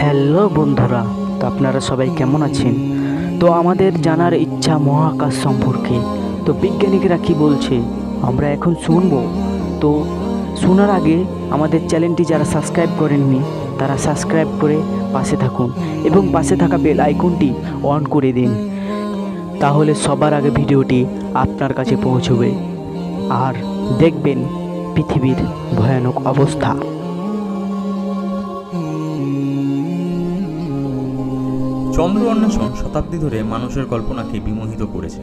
Hello বন্ধুরা, তো আপনারা সবাই কেমন আছেন? তো আমাদের জানার ইচ্ছা মহাকাশ সম্পর্কে। তো বিজ্ঞানীরা কি বলছে আমরা এখন শুনবো। তো শোনার আগে আমাদের চ্যানেলটি যারা সাবস্ক্রাইব করেননি তারা সাবস্ক্রাইব করে পাশে থাকুন এবং পাশে থাকা বেল আইকনটি অন করে দিন, তাহলে সবার আগে ভিডিওটি আপনার কাছে পৌঁছবে আর দেখবেন পৃথিবীর ভয়ানক অবস্থা। চন্দ্র অন্বেষণ শতাব্দী ধরে মানুষের কল্পনাকে বিমোহিত করেছে।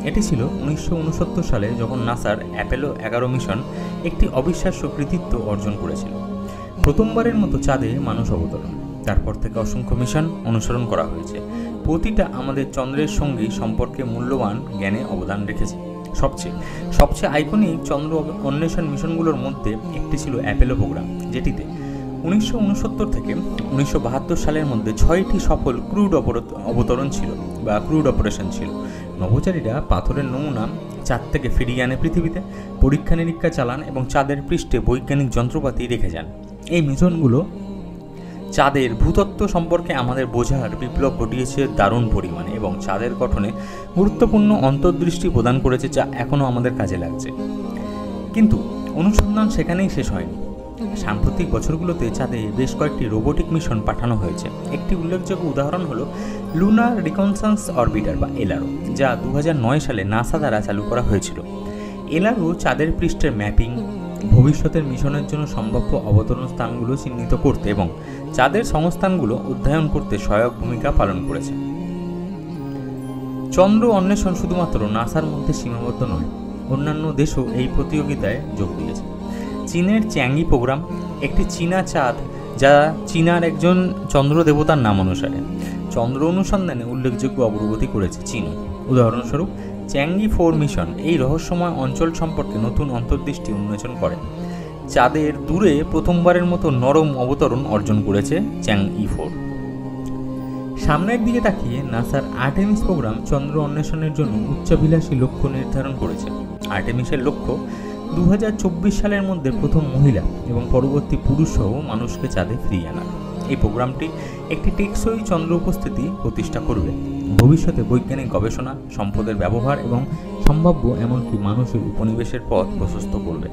এটি ছিল 1969 সালে যখন নাসার অ্যাপোলো 11 মিশন একটি অবিশ্বাস্য কৃতিত্ব অর্জন করেছিল। প্রথমবারের মতো চাঁদে মানুষ অবতরণ। তারপর থেকে অসংখ্য মিশন অনুসরণ করা হয়েছে, প্রতিটা আমাদের চন্দ্রের সঙ্গে সম্পর্কে মূল্যবান জ্ঞানে অবদান রেখেছে। সবচেয়ে আইকনিক চন্দ্র অন্বেষণ মিশনগুলোর মধ্যে একটি ছিল অ্যাপোলো প্রোগ্রাম, যেটিতে 1969 থেকে 1972 সালের মধ্যে 6টি সফল ক্রুড অবতরণ ছিল বা ক্রুড অপারেশন ছিল। নভোচারীরা পাথরের নমুনা চাঁদ থেকে ফিরিয়ে আনে পৃথিবীতে, পরীক্ষা নিরীক্ষা চালান এবং চাঁদের পৃষ্ঠে বৈজ্ঞানিক যন্ত্রপাতি রেখে যান। এই মিশনগুলো চাঁদের ভূতত্ত্ব সম্পর্কে আমাদের বোঝার বিপ্লব ঘটিয়েছে দারুণ পরিমাণে এবং চাঁদের গঠনে গুরুত্বপূর্ণ অন্তর্দৃষ্টি প্রদান করেছে, যা এখনও আমাদের কাজে লাগছে। কিন্তু অনুসন্ধান সেখানেই শেষ হয়নি। সাম্প্রতিক বছরগুলোতে চাঁদে বেশ কয়েকটি রোবোটিক মিশন পাঠানো হয়েছে। একটি উল্লেখযোগ্য উদাহরণ হলো লুনার রিকনসান্স অরবিটার বা এলআরও, যা 2009 সালে নাসা দ্বারা চালু করা হয়েছিল। এলআরও চাঁদের পৃষ্ঠের ম্যাপিং, ভবিষ্যতের মিশনের জন্য সম্ভাব্য অবতরণ স্থানগুলো চিহ্নিত করতে এবং চাঁদের সংস্থানগুলো অধ্যয়ন করতে সহায়ক ভূমিকা পালন করেছে। চন্দ্র অন্বেষণ শুধুমাত্র নাসার মধ্যে সীমাবদ্ধ নয়, অন্যান্য দেশও এই প্রতিযোগিতায় যোগ দিয়েছে। চীনের চ্যাংই প্রোগ্রাম, একটি চীনা চাঁদ যা চীনার একজন চন্দ্র দেবতার নাম অনুসারে চন্দ্র অনুসন্ধানে উল্লেখযোগ্য অগ্রগতি করেছে চীন। উদাহরণস্বরূপ চ্যাংই 4 মিশন এই রহস্যময় অঞ্চল সম্পর্কে নতুন অন্তর্দৃষ্টি উন্মোচন করে। চাঁদের দূরে প্রথমবারের মতো নরম অবতরণ অর্জন করেছে চ্যাংই 4। সামনের দিকে তাকিয়ে নাসার আর্টেমিস প্রোগ্রাম চন্দ্র অন্বেষণের জন্য উচ্চাভিলাষী লক্ষ্য নির্ধারণ করেছে। আর্টেমিসের লক্ষ্য 2024 সালের মধ্যে প্রথম মহিলা এবং পরবর্তী পুরুষ সহ মানুষকে চাঁদে ফিরিয়ে আনা। এই প্রোগ্রামটি একটি টেকসই চন্দ্র উপস্থিতি প্রতিষ্ঠা করবে, ভবিষ্যতে বৈজ্ঞানিক গবেষণা, সম্পদের ব্যবহার এবং সম্ভাব্য এমনকি মানুষের উপনিবেশের পথ প্রশস্ত করবে।